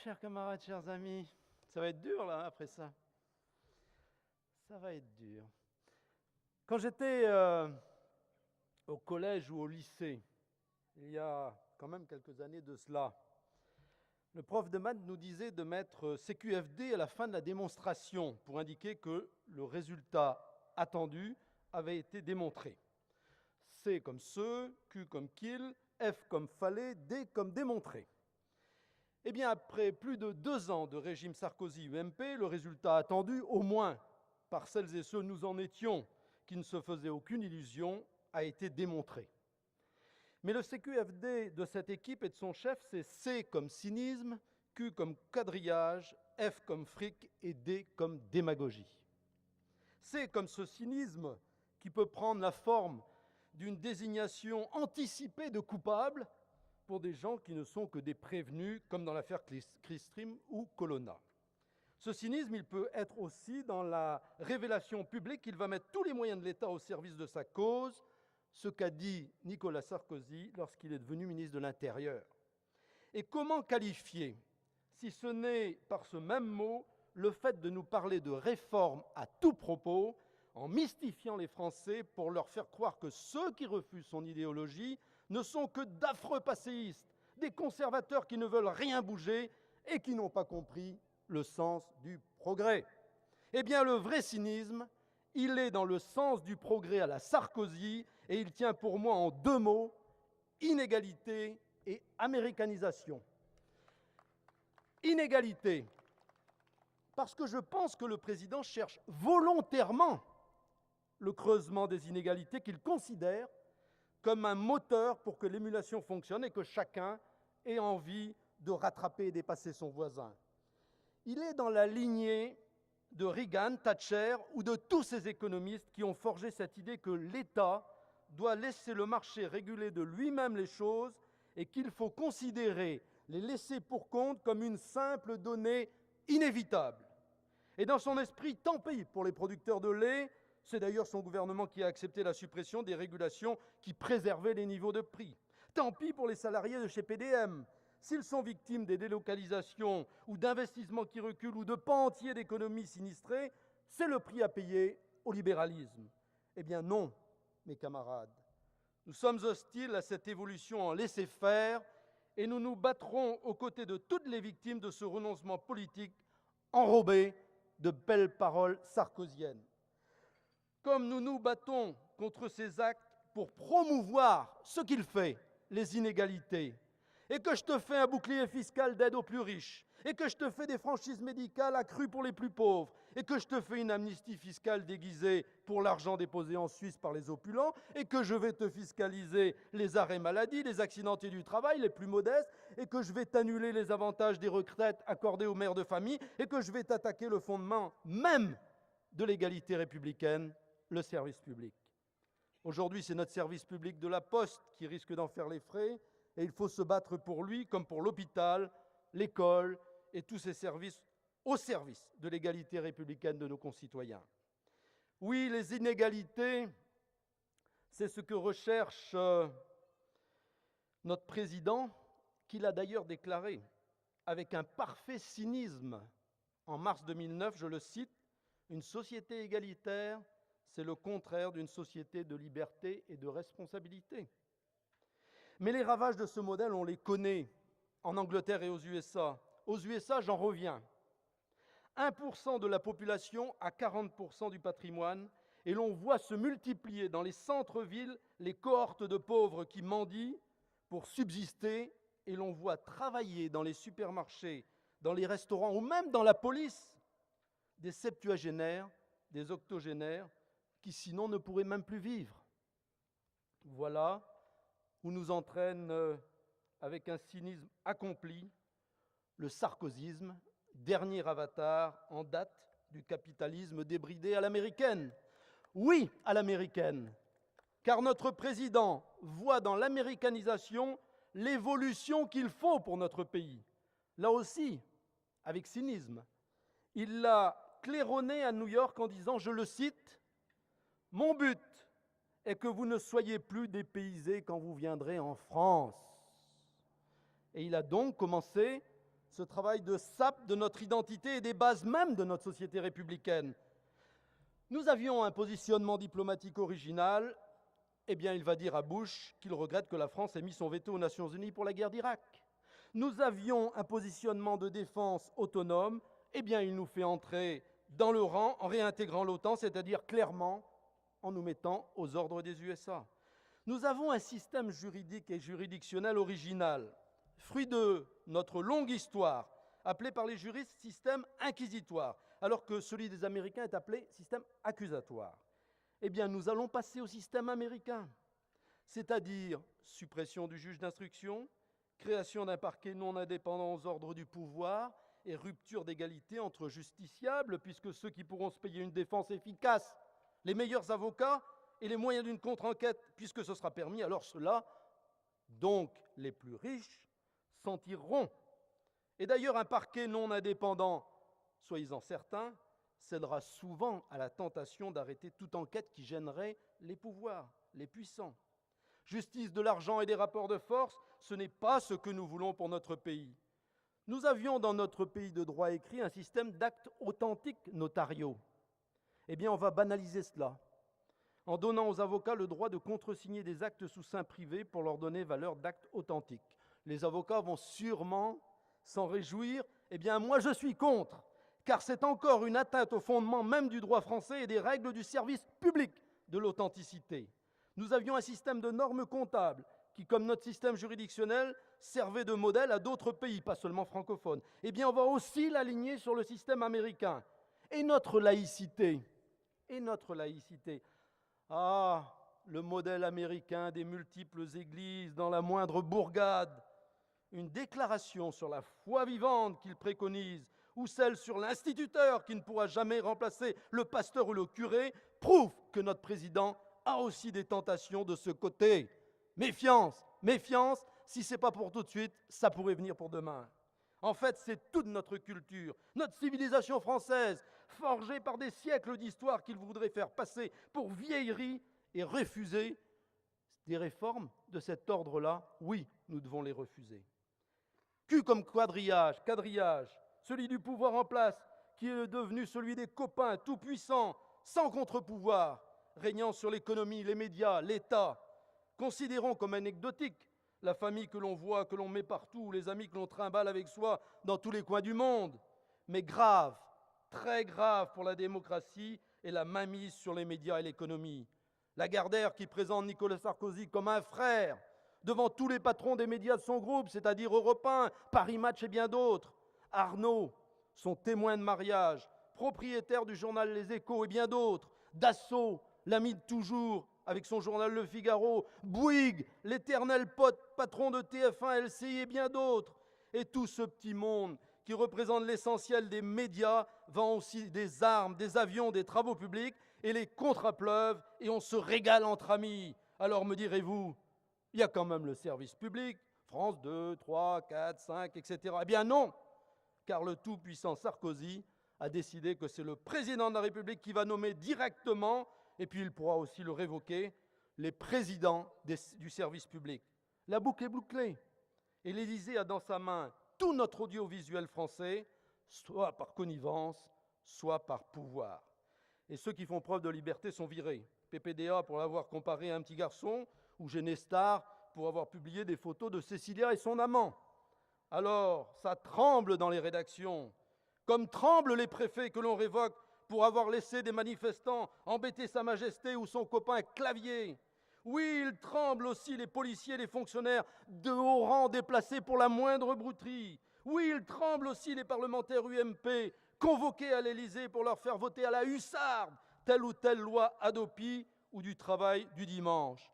chers camarades, chers amis, ça va être dur là après ça. Ça va être dur. Quand j'étais au collège ou au lycée, il y a quand même quelques années de cela, le prof de maths nous disait de mettre CQFD à la fin de la démonstration pour indiquer que le résultat attendu avait été démontré. C comme ce, Q comme qu'il, F comme fallait, D comme démontré. Eh bien, après plus de 2 ans de régime Sarkozy-UMP, le résultat attendu, au moins par celles et ceux nous en étions qui ne se faisaient aucune illusion, a été démontré. Mais le CQFD de cette équipe et de son chef, c'est C comme cynisme, Q comme quadrillage, F comme fric et D comme démagogie. C comme ce cynisme qui peut prendre la forme d'une désignation anticipée de coupables pour des gens qui ne sont que des prévenus, comme dans l'affaire Clijstream ou Colonna. Ce cynisme, il peut être aussi dans la révélation publique qu'il va mettre tous les moyens de l'État au service de sa cause, ce qu'a dit Nicolas Sarkozy lorsqu'il est devenu ministre de l'Intérieur. Et comment qualifier, si ce n'est par ce même mot, le fait de nous parler de réforme à tout propos, en mystifiant les Français pour leur faire croire que ceux qui refusent son idéologie ne sont que d'affreux passéistes, des conservateurs qui ne veulent rien bouger et qui n'ont pas compris le sens du progrès. Eh bien, le vrai cynisme, il est dans le sens du progrès à la Sarkozy et il tient pour moi en 2 mots, inégalité et américanisation. Inégalité, parce que je pense que le président cherche volontairement le creusement des inégalités qu'il considère comme un moteur pour que l'émulation fonctionne et que chacun ait envie de rattraper et dépasser son voisin. Il est dans la lignée de Reagan, Thatcher ou de tous ces économistes qui ont forgé cette idée que l'État doit laisser le marché réguler de lui-même les choses et qu'il faut considérer les laissés pour compte comme une simple donnée inévitable. Et dans son esprit, tant pis pour les producteurs de lait. C'est d'ailleurs son gouvernement qui a accepté la suppression des régulations qui préservaient les niveaux de prix. Tant pis pour les salariés de chez PDM. S'ils sont victimes des délocalisations ou d'investissements qui reculent ou de pans entiers d'économies sinistrées, c'est le prix à payer au libéralisme. Eh bien non, mes camarades. Nous sommes hostiles à cette évolution en laisser-faire et nous nous battrons aux côtés de toutes les victimes de ce renoncement politique enrobé de belles paroles sarkoziennes. Comme nous nous battons contre ces actes pour promouvoir ce qu'il fait, les inégalités, et que je te fais un bouclier fiscal d'aide aux plus riches, et que je te fais des franchises médicales accrues pour les plus pauvres, et que je te fais une amnistie fiscale déguisée pour l'argent déposé en Suisse par les opulents, et que je vais te fiscaliser les arrêts maladie, les accidentés du travail, les plus modestes, et que je vais t'annuler les avantages des retraites accordés aux mères de famille, et que je vais t'attaquer le fondement même de l'égalité républicaine, le service public. Aujourd'hui, c'est notre service public de la Poste qui risque d'en faire les frais, et il faut se battre pour lui, comme pour l'hôpital, l'école et tous ces services au service de l'égalité républicaine de nos concitoyens. Oui, les inégalités, c'est ce que recherche notre président, qui l'a d'ailleurs déclaré avec un parfait cynisme en mars 2009, je le cite, « Une société égalitaire, c'est le contraire d'une société de liberté et de responsabilité. » Mais les ravages de ce modèle, on les connaît en Angleterre et aux USA. Aux USA, j'en reviens. 1% de la population à 40% du patrimoine, et l'on voit se multiplier dans les centres-villes les cohortes de pauvres qui mendient pour subsister, et l'on voit travailler dans les supermarchés, dans les restaurants ou même dans la police des septuagénaires, des octogénaires, qui sinon ne pourraient même plus vivre. Voilà où nous entraîne, avec un cynisme accompli, le sarkozysme, dernier avatar en date du capitalisme débridé à l'américaine. Oui, à l'américaine, car notre président voit dans l'américanisation l'évolution qu'il faut pour notre pays. Là aussi, avec cynisme, il l'a claironné à New York en disant, je le cite, « Mon but est que vous ne soyez plus dépaysés quand vous viendrez en France. » Et il a donc commencé ce travail de sape de notre identité et des bases même de notre société républicaine. Nous avions un positionnement diplomatique original. Eh bien, il va dire à Bush qu'il regrette que la France ait mis son veto aux Nations Unies pour la guerre d'Irak. Nous avions un positionnement de défense autonome. Eh bien, il nous fait entrer dans le rang en réintégrant l'OTAN, c'est-à-dire clairement en nous mettant aux ordres des USA. Nous avons un système juridique et juridictionnel original, fruit de notre longue histoire, appelé par les juristes système inquisitoire, alors que celui des Américains est appelé système accusatoire. Eh bien, nous allons passer au système américain, c'est-à-dire suppression du juge d'instruction, création d'un parquet non indépendant aux ordres du pouvoir et rupture d'égalité entre justiciables, puisque ceux qui pourront se payer une défense efficace, les meilleurs avocats et les moyens d'une contre-enquête, puisque ce sera permis, alors ceux-là, donc les plus riches, s'en tireront. Et d'ailleurs, un parquet non indépendant, soyez-en certains, cédera souvent à la tentation d'arrêter toute enquête qui gênerait les pouvoirs, les puissants. Justice de l'argent et des rapports de force, ce n'est pas ce que nous voulons pour notre pays. Nous avions dans notre pays de droit écrit un système d'actes authentiques notariaux. Eh bien, on va banaliser cela, en donnant aux avocats le droit de contresigner des actes sous seing privé pour leur donner valeur d'actes authentiques. Les avocats vont sûrement s'en réjouir. Eh bien, moi, je suis contre, car c'est encore une atteinte au fondement même du droit français et des règles du service public de l'authenticité. Nous avions un système de normes comptables qui, comme notre système juridictionnel, servait de modèle à d'autres pays, pas seulement francophones. Eh bien, on va aussi l'aligner sur le système américain. Et notre laïcité. Ah, le modèle américain des multiples églises dans la moindre bourgade, une déclaration sur la foi vivante qu'il préconise, ou celle sur l'instituteur qui ne pourra jamais remplacer le pasteur ou le curé, prouve que notre président a aussi des tentations de ce côté. Méfiance, méfiance, si ce n'est pas pour tout de suite, ça pourrait venir pour demain. En fait, c'est toute notre culture, notre civilisation française, forgée par des siècles d'histoire qu'il voudrait faire passer pour vieillerie et refuser. Des réformes de cet ordre-là, oui, nous devons les refuser. Q comme quadrillage, celui du pouvoir en place, qui est devenu celui des copains tout-puissants, sans contre-pouvoir, régnant sur l'économie, les médias, l'État. Considérons comme anecdotique la famille que l'on voit, que l'on met partout, les amis que l'on trimballe avec soi dans tous les coins du monde. Mais grave, très grave pour la démocratie et la mainmise sur les médias et l'économie. Lagardère qui présente Nicolas Sarkozy comme un frère devant tous les patrons des médias de son groupe, c'est-à-dire Europe 1, Paris Match et bien d'autres. Arnaud, son témoin de mariage, propriétaire du journal Les Échos et bien d'autres. Dassault, l'ami de toujours, avec son journal Le Figaro, Bouygues, l'éternel pote, patron de TF1, LCI et bien d'autres. Et tout ce petit monde qui représente l'essentiel des médias vend aussi des armes, des avions, des travaux publics, et les contrats pleuvent, et on se régale entre amis. Alors me direz-vous, il y a quand même le service public, France 2, 3, 4, 5, etc. Eh bien non, car le tout-puissant Sarkozy a décidé que c'est le président de la République qui va nommer directement, et puis il pourra aussi le révoquer, les présidents du service public. La boucle est bouclée. Et l'Élysée a dans sa main tout notre audiovisuel français, soit par connivence, soit par pouvoir. Et ceux qui font preuve de liberté sont virés. PPDA pour l'avoir comparé à un petit garçon, ou Genestar pour avoir publié des photos de Cécilia et son amant. Alors, ça tremble dans les rédactions, comme tremblent les préfets que l'on révoque pour avoir laissé des manifestants embêter Sa Majesté ou son copain Clavier. Oui, ils tremblent aussi les policiers et les fonctionnaires de haut rang déplacés pour la moindre brouterie. Oui, ils tremblent aussi les parlementaires UMP convoqués à l'Élysée pour leur faire voter à la hussarde telle ou telle loi Hadopi ou du travail du dimanche.